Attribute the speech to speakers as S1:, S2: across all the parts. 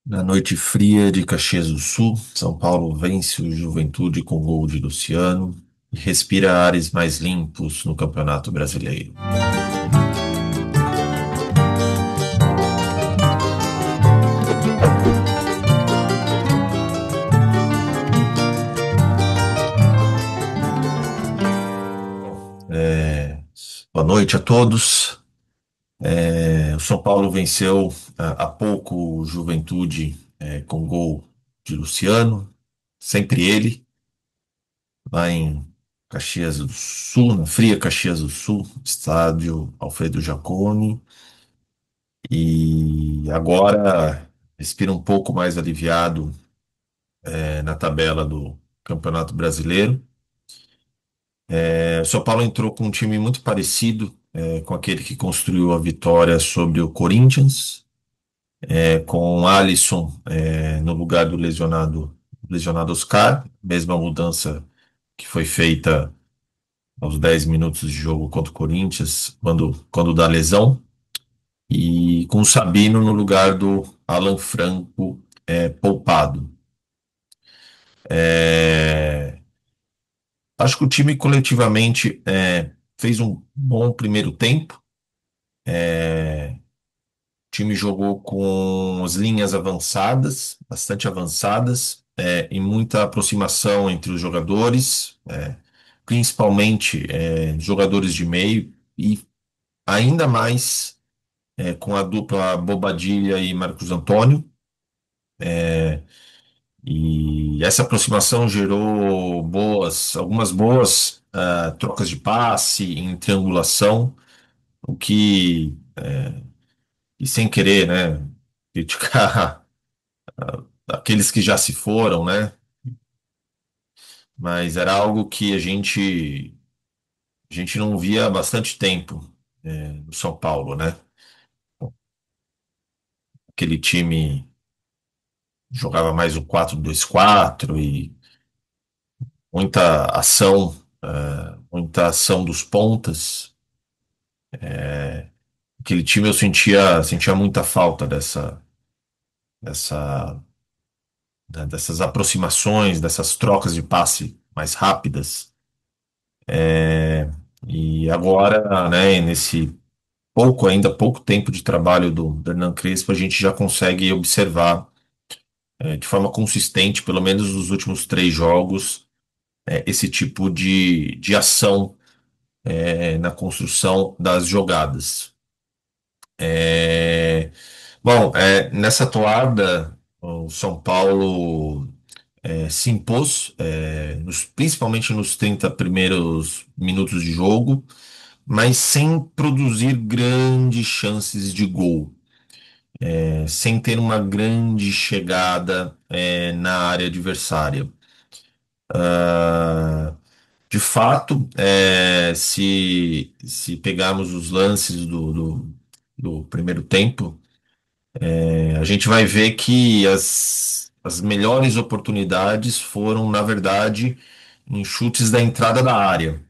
S1: Na noite fria de Caxias do Sul, São Paulo vence o Juventude com gol de Luciano e respira ares mais limpos no Campeonato Brasileiro. É, Boa noite a todos. O São Paulo venceu há pouco o Juventude com gol de Luciano, sempre ele, lá em Caxias do Sul, na fria Caxias do Sul, estádio Alfredo Jaconi. E agora respira um pouco mais aliviado na tabela do Campeonato Brasileiro. O São Paulo entrou com um time muito parecido com aquele que construiu a vitória sobre o Corinthians, com o Alisson no lugar do lesionado Oscar, mesma mudança que foi feita aos 10 minutos de jogo contra o Corinthians, quando dá lesão, e com o Sabino no lugar do Alan Franco poupado. É, Acho que o time coletivamente fez um bom primeiro tempo. O time jogou com as linhas avançadas, bastante avançadas, e muita aproximação entre os jogadores, principalmente jogadores de meio, e ainda mais com a dupla Bobadilha e Marcos Antônio. E essa aproximação gerou algumas boas trocas de passe em triangulação, o que, e sem querer, né, criticar aqueles que já se foram, né, mas era algo que a gente não via há bastante tempo no São Paulo, né? Aquele time jogava mais o 4-2-4 e muita ação dos pontas. Aquele time eu sentia muita falta dessa, dessas aproximações, dessas trocas de passe mais rápidas. E agora, né, nesse pouco tempo de trabalho do Hernan Crespo, a gente já consegue observar de forma consistente, pelo menos nos últimos 3 jogos, esse tipo de ação na construção das jogadas. É, Bom, nessa toada, o São Paulo se impôs, principalmente nos 30 primeiros minutos de jogo, mas sem produzir grandes chances de gol, sem ter uma grande chegada na área adversária. Ah, de fato, se pegarmos os lances do primeiro tempo, a gente vai ver que as melhores oportunidades foram, na verdade, em chutes da entrada da área.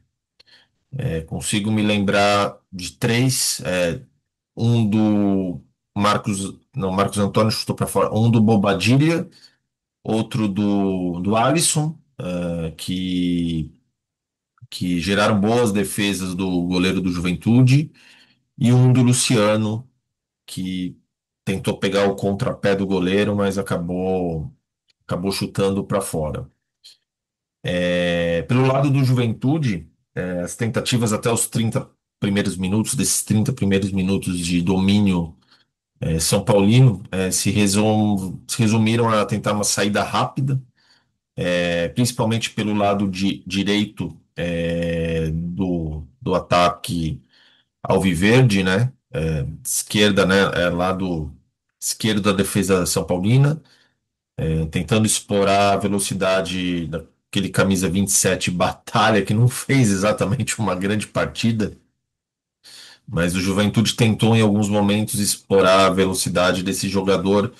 S1: Consigo me lembrar de três, um do Marcos, não, Marcos Antônio chutou para fora, um do Bobadilha, outro do Alisson, que geraram boas defesas do goleiro do Juventude, e um do Luciano, que tentou pegar o contrapé do goleiro, mas acabou chutando para fora. Pelo lado do Juventude, as tentativas até os 30 primeiros minutos, desses 30 primeiros minutos de domínio São Paulino, se resumiram a tentar uma saída rápida, principalmente pelo lado direito do ataque alviverde, né? Esquerda, né? Lado esquerdo da defesa São Paulina, tentando explorar a velocidade daquele camisa 27 Batalha, que não fez exatamente uma grande partida, mas o Juventude tentou em alguns momentos explorar a velocidade desse jogador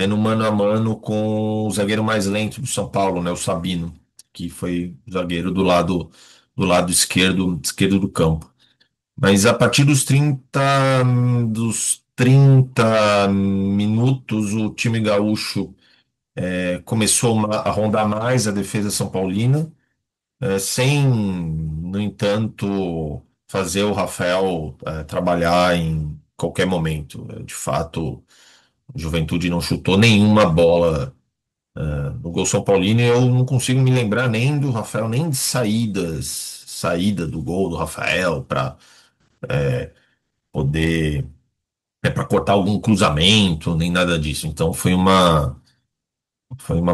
S1: no mano a mano com o zagueiro mais lento do São Paulo, né, o Sabino, que foi o zagueiro do lado esquerdo do campo. Mas a partir dos 30, 30 minutos, o time gaúcho começou a rondar mais a defesa São Paulina, sem, no entanto, fazer o Rafael trabalhar em qualquer momento. De fato, o Juventude não chutou nenhuma bola no gol São Paulino, e eu não consigo me lembrar nem do Rafael, nem de saída do gol do Rafael para poder, para cortar algum cruzamento, nem nada disso. Então foi uma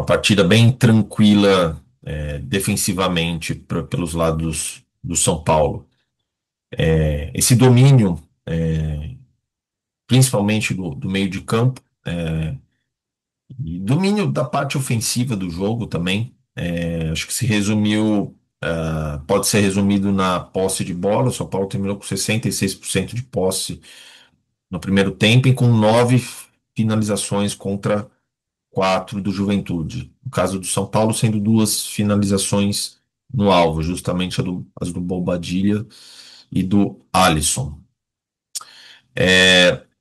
S1: partida bem tranquila, defensivamente pelos lados do São Paulo. Esse domínio, principalmente do meio de campo, e domínio da parte ofensiva do jogo também, acho que se resumiu, pode ser resumido na posse de bola. O São Paulo terminou com 66% de posse no primeiro tempo e com 9 finalizações contra 4 do Juventude. No caso do São Paulo, sendo 2 finalizações no alvo, justamente as do Bobadilha e do Alisson.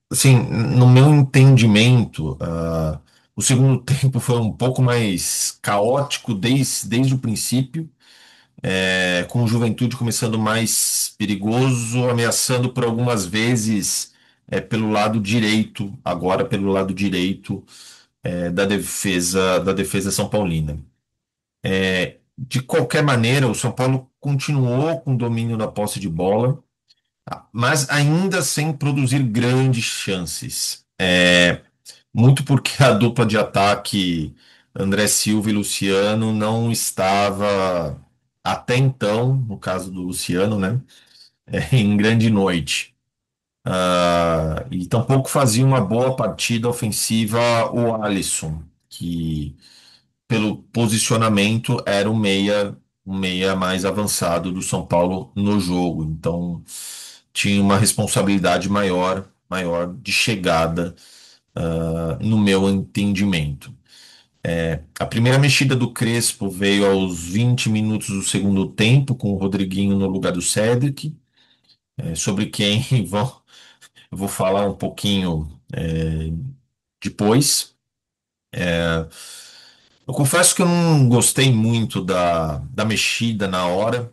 S1: Assim, no meu entendimento, o segundo tempo foi um pouco mais caótico desde o princípio, com o Juventude começando mais perigoso, ameaçando por algumas vezes pelo lado direito, agora pelo lado direito da defesa São Paulina. De qualquer maneira, o São Paulo continuou com domínio da posse de bola, mas ainda sem produzir grandes chances. Muito porque a dupla de ataque André Silva e Luciano não estava, até então, no caso do Luciano, né, em grande noite. E tampouco fazia uma boa partida ofensiva o Alisson, que pelo posicionamento era o meia mais avançado do São Paulo no jogo. Então tinha uma responsabilidade maior de chegada, no meu entendimento. A primeira mexida do Crespo veio aos 20 minutos do segundo tempo, com o Rodriguinho no lugar do Cedric, sobre quem eu vou falar um pouquinho depois. Eu confesso que eu não gostei muito da mexida na hora,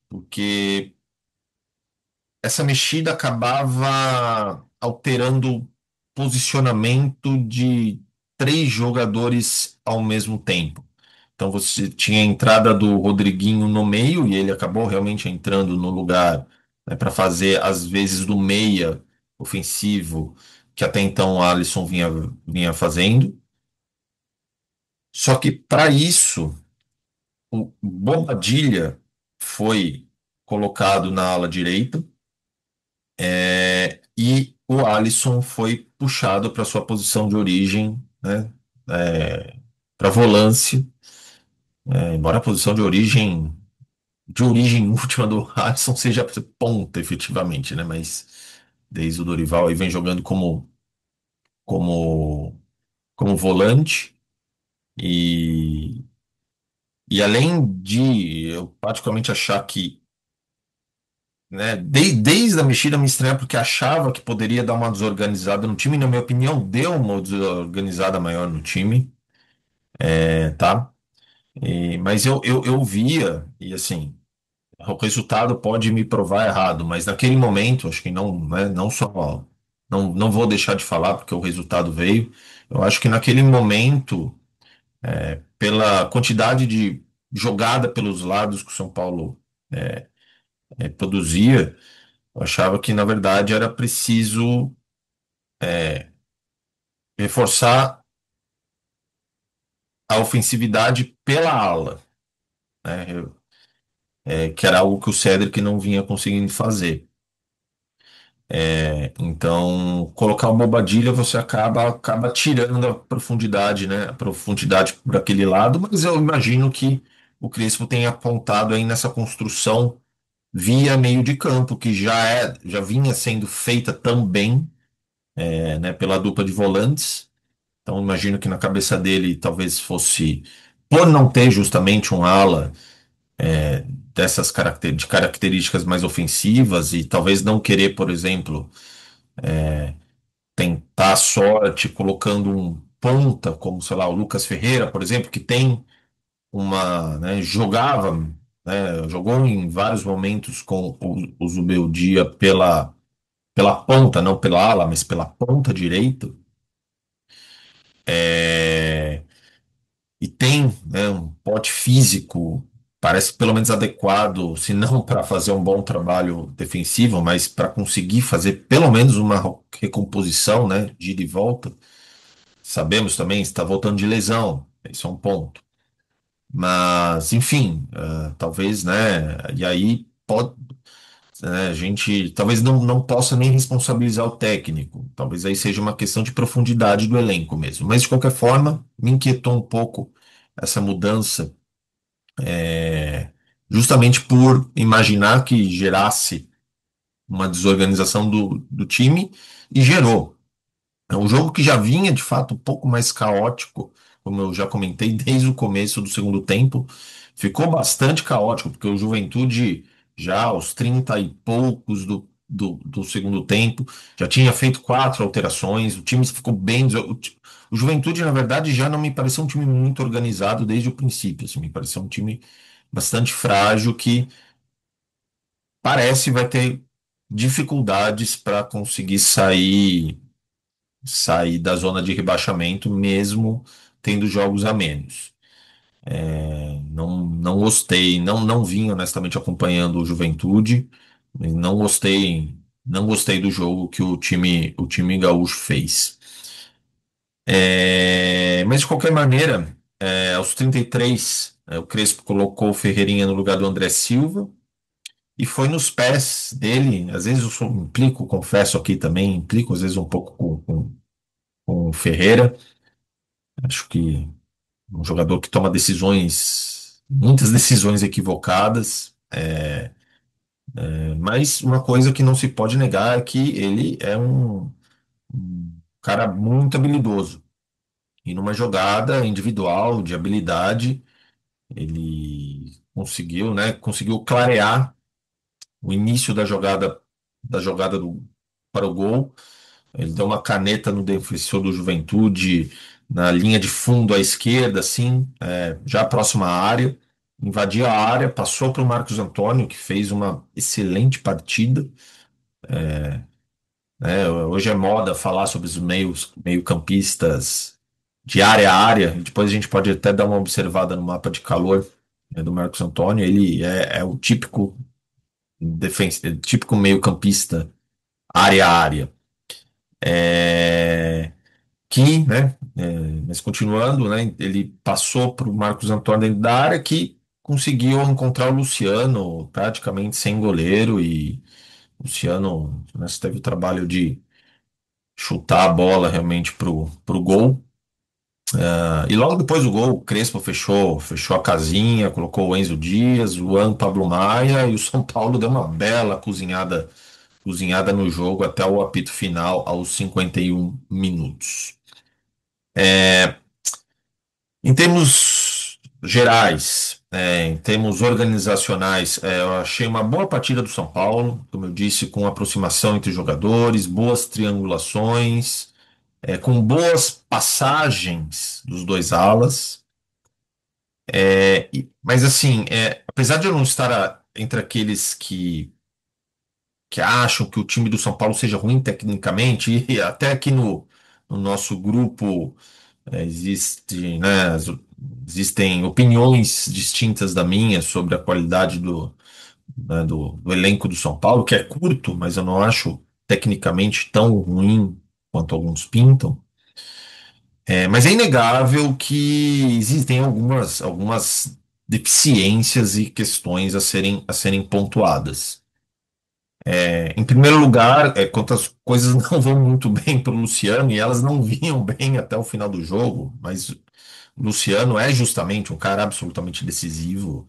S1: porque essa mexida acabava alterando o posicionamento de 3 jogadores ao mesmo tempo. Então você tinha a entrada do Rodriguinho no meio e ele acabou realmente entrando no lugar, né, para fazer as vezes do meia ofensivo que até então o Alisson vinha fazendo. Só que para isso o Bobadilha foi colocado na ala direita, e o Alisson foi puxado para sua posição de origem, né, para volância, embora a posição de origem última do Alisson seja ponta, efetivamente, né, mas desde o Dorival aí vem jogando como, como volante. E, e além de eu particularmente achar que, né, desde a mexida me estranha porque achava que poderia dar uma desorganizada no time, e, na minha opinião, deu uma desorganizada maior no time, tá? Mas eu via, e assim, o resultado pode me provar errado, mas naquele momento, acho que não, né, não só, não vou deixar de falar porque o resultado veio, eu acho que naquele momento, pela quantidade de jogada pelos lados que o São Paulo produzia, eu achava que, na verdade, era preciso reforçar a ofensividade pela ala, né? Que era algo que o Cedric não vinha conseguindo fazer. Então, colocar o Bobadilha, você acaba tirando a profundidade, né? A profundidade por aquele lado, mas eu imagino que o Crespo tenha apontado aí nessa construção via meio de campo, que já vinha sendo feita também, né, pela dupla de volantes. Então, imagino que na cabeça dele talvez fosse, por não ter justamente um ala de características mais ofensivas, e talvez não querer, por exemplo, tentar a sorte colocando um ponta, como, sei lá, o Lucas Ferreira, por exemplo, que tem né, jogava, né, jogou em vários momentos com o Zubeldia pela ponta, não pela ala, mas pela ponta direita. É, e tem, né, um porte físico, parece pelo menos adequado, se não para fazer um bom trabalho defensivo, mas para conseguir fazer pelo menos uma recomposição, né, de ida e volta. Sabemos também, está voltando de lesão, isso é um ponto. Mas, enfim, talvez, né, e aí pode, né, a gente talvez não possa nem responsabilizar o técnico, talvez aí seja uma questão de profundidade do elenco mesmo. Mas, de qualquer forma, me inquietou um pouco essa mudança, é, justamente por imaginar que gerasse uma desorganização do time e gerou. É um jogo que já vinha, de fato, um pouco mais caótico, como eu já comentei, desde o começo do segundo tempo. Ficou bastante caótico, porque o Juventude, já aos 30 e poucos do segundo tempo, já tinha feito quatro alterações, o time ficou bem. O Juventude, na verdade, já não me pareceu um time muito organizado desde o princípio. Assim, me pareceu um time bastante frágil que parece vai ter dificuldades para conseguir sair da zona de rebaixamento, mesmo tendo jogos a menos. Não gostei, não vim honestamente acompanhando o Juventude, não gostei do jogo que o time gaúcho fez. Mas de qualquer maneira, aos 33, o Crespo colocou o Ferreirinha no lugar do André Silva e foi nos pés dele. Às vezes implico, confesso aqui também, implico às vezes um pouco com o Ferreira. Acho que um jogador que toma decisões, muitas decisões equivocadas, mas uma coisa que não se pode negar é que ele é um cara muito habilidoso. E numa jogada individual, de habilidade, ele conseguiu, né, conseguiu clarear o início da jogada para o gol. Ele deu uma caneta no defensor do Juventude, na linha de fundo à esquerda, assim, já próxima à área. Invadiu a área, passou para o Marcos Antônio, que fez uma excelente partida. Né? Hoje é moda falar sobre os meio-campistas de área a área. Depois a gente pode até dar uma observada no mapa de calor, né, do Marcos Antônio. Ele é o típico meio-campista área a área. É, né, mas continuando, né, ele passou para o Marcos Antônio dentro da área, que conseguiu encontrar o Luciano praticamente sem goleiro, e o Luciano, né, teve o trabalho de chutar a bola realmente pro gol. E logo depois do gol, o Crespo fechou a casinha, colocou o Enzo Dias, o Juan Pablo Maia, e o São Paulo deu uma bela cozinhada no jogo até o apito final aos 51 minutos. Em termos gerais, em termos organizacionais, eu achei uma boa partida do São Paulo, como eu disse, com aproximação entre jogadores, boas triangulações, com boas passagens dos dois alas. Mas assim, apesar de eu não estar entre aqueles que acham que o time do São Paulo seja ruim tecnicamente, e até aqui no nosso grupo né, existem opiniões distintas da minha sobre a qualidade né, do elenco do São Paulo, que é curto, mas eu não acho tecnicamente tão ruim quanto alguns pintam. Mas é inegável que existem algumas deficiências e questões a serem pontuadas. Em primeiro lugar, quantas coisas não vão muito bem para o Luciano, e elas não vinham bem até o final do jogo, mas o Luciano é justamente um cara absolutamente decisivo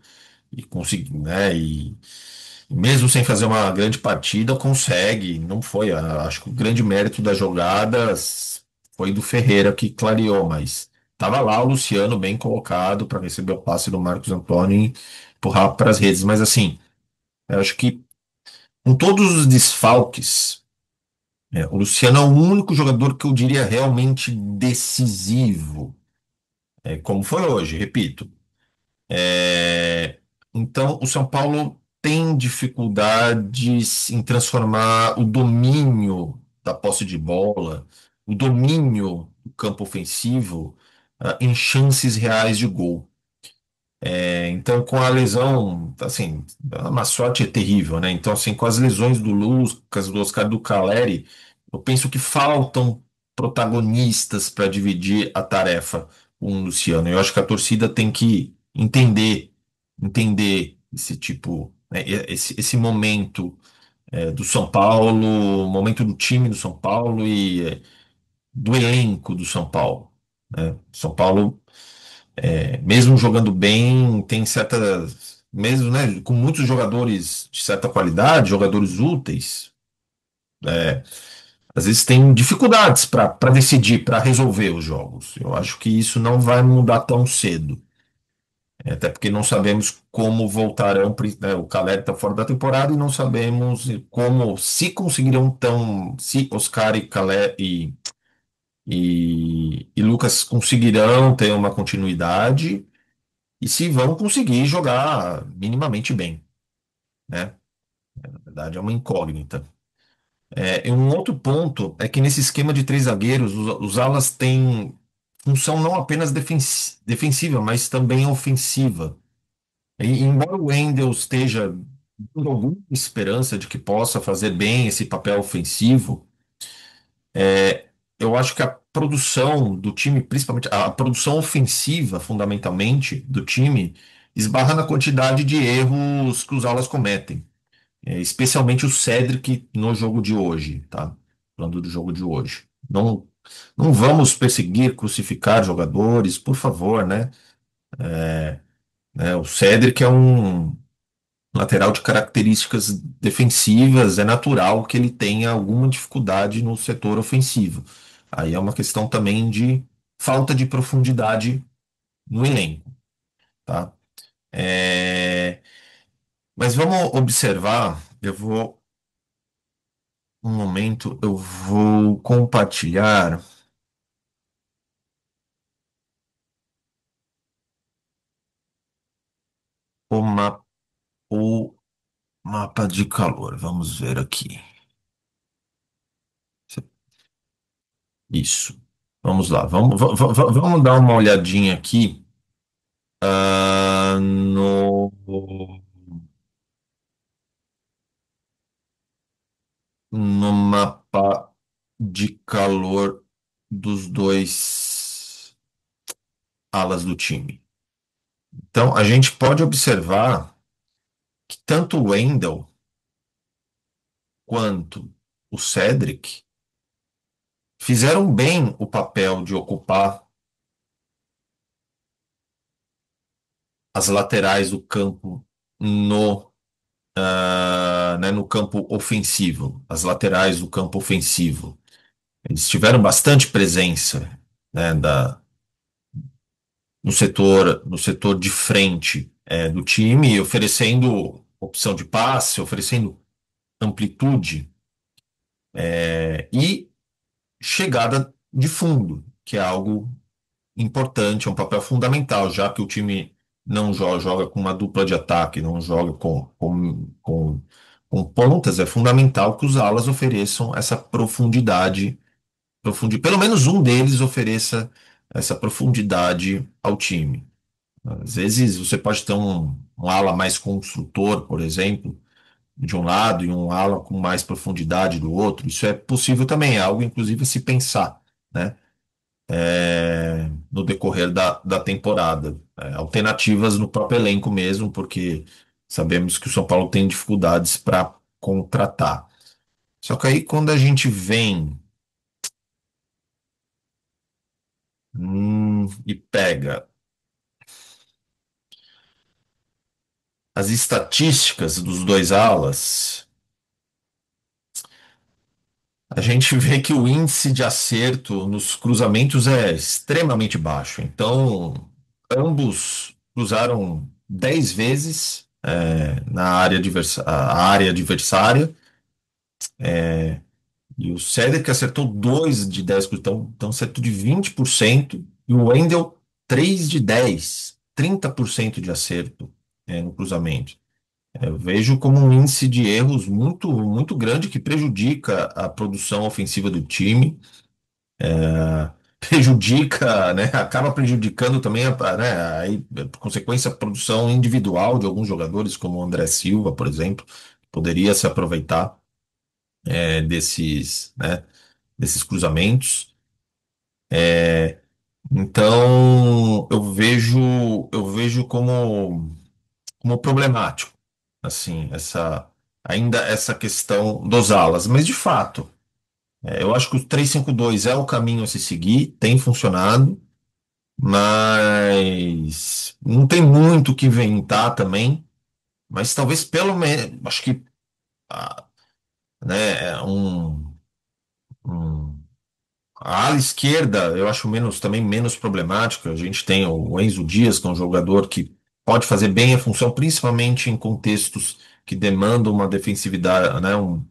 S1: e conseguiu, né? E mesmo sem fazer uma grande partida, consegue. Não foi, acho que o grande mérito das jogadas foi do Ferreira que clareou, mas estava lá o Luciano bem colocado para receber o passe do Marcos Antônio e empurrar para as redes. Mas assim, eu acho que com todos os desfalques, O Luciano é o único jogador que eu diria realmente decisivo, como foi hoje, repito. É, então, o São Paulo tem dificuldades em transformar o domínio da posse de bola, o domínio do campo ofensivo, em chances reais de gol. Então, com a lesão, assim, uma sorte terrível, né? Então, assim, com as lesões do Lucas, do Oscar, do Caleri, eu penso que faltam protagonistas para dividir a tarefa com o Luciano. Eu acho que a torcida tem que entender esse tipo, né, esse momento do São Paulo, o momento do time do São Paulo e do elenco do São Paulo, né? São Paulo mesmo jogando bem, tem certas, mesmo, né, com muitos jogadores de certa qualidade, jogadores úteis, às vezes tem dificuldades para decidir, para resolver os jogos. Eu acho que isso não vai mudar tão cedo. Até porque não sabemos como voltarão, né, o Caleri está fora da temporada e não sabemos como, se conseguirão tão, se Oscar e Caleri e Lucas conseguirão ter uma continuidade e se vão conseguir jogar minimamente bem, né? Na verdade, é uma incógnita. E um outro ponto é que nesse esquema de três zagueiros, os alas têm função não apenas defensiva, mas também ofensiva. E, embora o Wendel esteja dando alguma esperança de que possa fazer bem esse papel ofensivo, eu acho que a produção do time, principalmente a produção ofensiva, fundamentalmente, do time, esbarra na quantidade de erros que os alas cometem. Especialmente o Cedric no jogo de hoje, tá? Falando do jogo de hoje. Não, não vamos perseguir, crucificar jogadores, por favor, né? O Cedric é um lateral de características defensivas, é natural que ele tenha alguma dificuldade no setor ofensivo. Aí é uma questão também de falta de profundidade no elenco, tá? É, Mas vamos observar, um momento, eu vou compartilhar o, ma- o mapa de calor. Vamos ver aqui. Isso. Vamos lá. Vamos dar uma olhadinha aqui no mapa de calor dos dois alas do time. Então, a gente pode observar que tanto o Wendell quanto o Cedric fizeram bem o papel de ocupar as laterais do campo no campo ofensivo, as laterais do campo ofensivo. Eles tiveram bastante presença, né, no setor de frente do time, oferecendo opção de passe, oferecendo amplitude e chegada de fundo, que é algo importante, é um papel fundamental, já que o time não joga com uma dupla de ataque, não joga com pontas, é fundamental que os alas ofereçam essa profundidade, pelo menos um deles ofereça essa profundidade ao time. Às vezes você pode ter um ala mais construtor, por exemplo, de um lado, e um ala com mais profundidade do outro. Isso é possível também, é algo inclusive a se pensar, né? No decorrer da temporada. Alternativas no próprio elenco mesmo, porque sabemos que o São Paulo tem dificuldades para contratar. Só que aí quando a gente vem e pega as estatísticas dos dois alas, a gente vê que o índice de acerto nos cruzamentos é extremamente baixo. Então, ambos cruzaram 10 vezes a área adversária. E o Cedric acertou 2 de 10, então acertou de 20%. E o Wendel 3 de 10, 30% de acerto, no cruzamento. Eu vejo como um índice de erros muito, muito grande que prejudica a produção ofensiva do time, prejudica, né, acaba prejudicando também, né, aí, por consequência, a produção individual de alguns jogadores, como o André Silva, por exemplo, poderia se aproveitar, desses cruzamentos. Então, eu vejo como problemático, assim, ainda essa questão dos alas. Mas, de fato, eu acho que o 3-5-2 é o caminho a se seguir, tem funcionado, mas não tem muito o que inventar também. Mas talvez pelo menos, acho que, ah, né, um a ala esquerda eu acho também menos problemática. A gente tem o Enzo Dias, que é um jogador que pode fazer bem a função, principalmente em contextos que demandam uma defensividade, né, um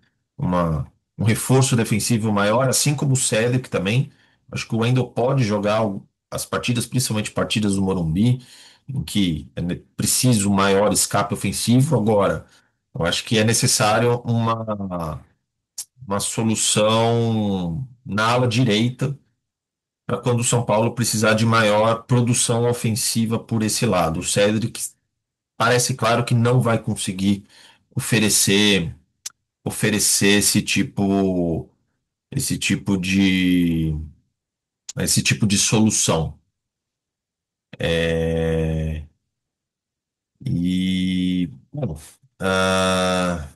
S1: reforço defensivo maior, assim como o Cedric também. Acho que o Wendel pode jogar as partidas, principalmente partidas do Morumbi, em que é preciso maior escape ofensivo. Agora, eu acho que é necessário uma solução na ala direita para quando o São Paulo precisar de maior produção ofensiva por esse lado. O Cedric parece claro que não vai conseguir oferecer oferecer esse tipo de esse tipo de solução. É, bom,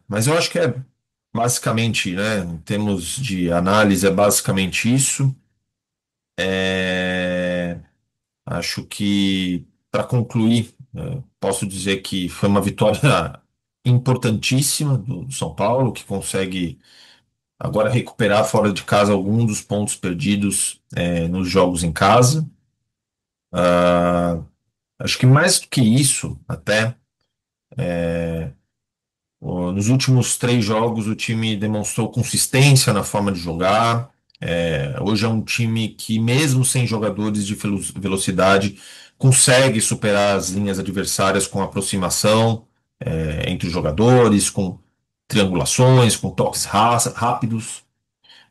S1: mas eu acho que é basicamente, né, em termos de análise, é basicamente isso. É, Acho que, para concluir, posso dizer que foi uma vitória importantíssima do São Paulo, que consegue agora recuperar fora de casa alguns dos pontos perdidos, nos jogos em casa. Ah, Acho que mais do que isso, até, nos últimos 3 jogos o time demonstrou consistência na forma de jogar. Hoje é um time que, mesmo sem jogadores de velocidade, consegue superar as linhas adversárias com aproximação, entre os jogadores, com triangulações, com toques rápidos.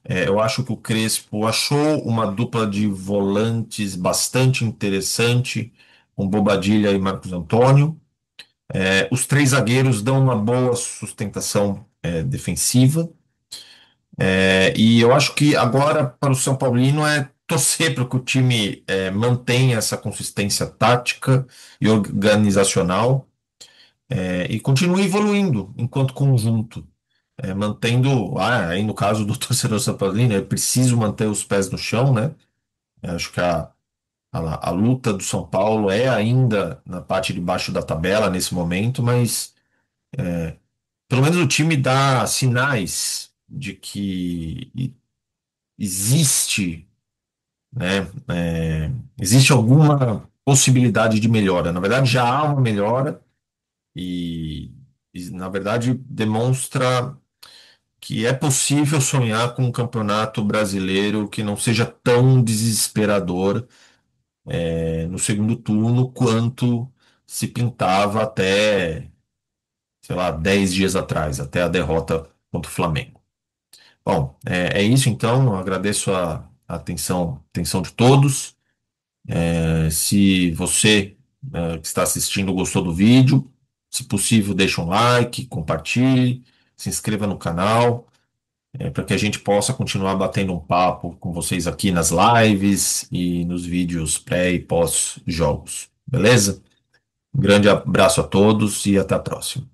S1: Eu acho que o Crespo achou uma dupla de volantes bastante interessante, com Bobadilha e Marcos Antônio. Os 3 zagueiros dão uma boa sustentação, defensiva. E eu acho que agora, para o São Paulino, é torcer para que o time mantenha essa consistência tática e organizacional, e continue evoluindo enquanto conjunto, mantendo, aí no caso do torcedor São Paulino, é preciso manter os pés no chão, né? Eu acho que a luta do São Paulo é ainda na parte de baixo da tabela nesse momento, mas pelo menos o time dá sinais de que existe, né? Existe alguma possibilidade de melhora. Na verdade, já há uma melhora na verdade, demonstra que é possível sonhar com um campeonato brasileiro que não seja tão desesperador, no segundo turno quanto se pintava até, sei lá, 10 dias atrás, até a derrota contra o Flamengo. Bom, é isso então. Eu agradeço a atenção de todos. Se você, que está assistindo, gostou do vídeo, se possível, deixa um like, compartilhe, se inscreva no canal, para que a gente possa continuar batendo um papo com vocês aqui nas lives e nos vídeos pré e pós-jogos. Beleza? Um grande abraço a todos e até a próxima.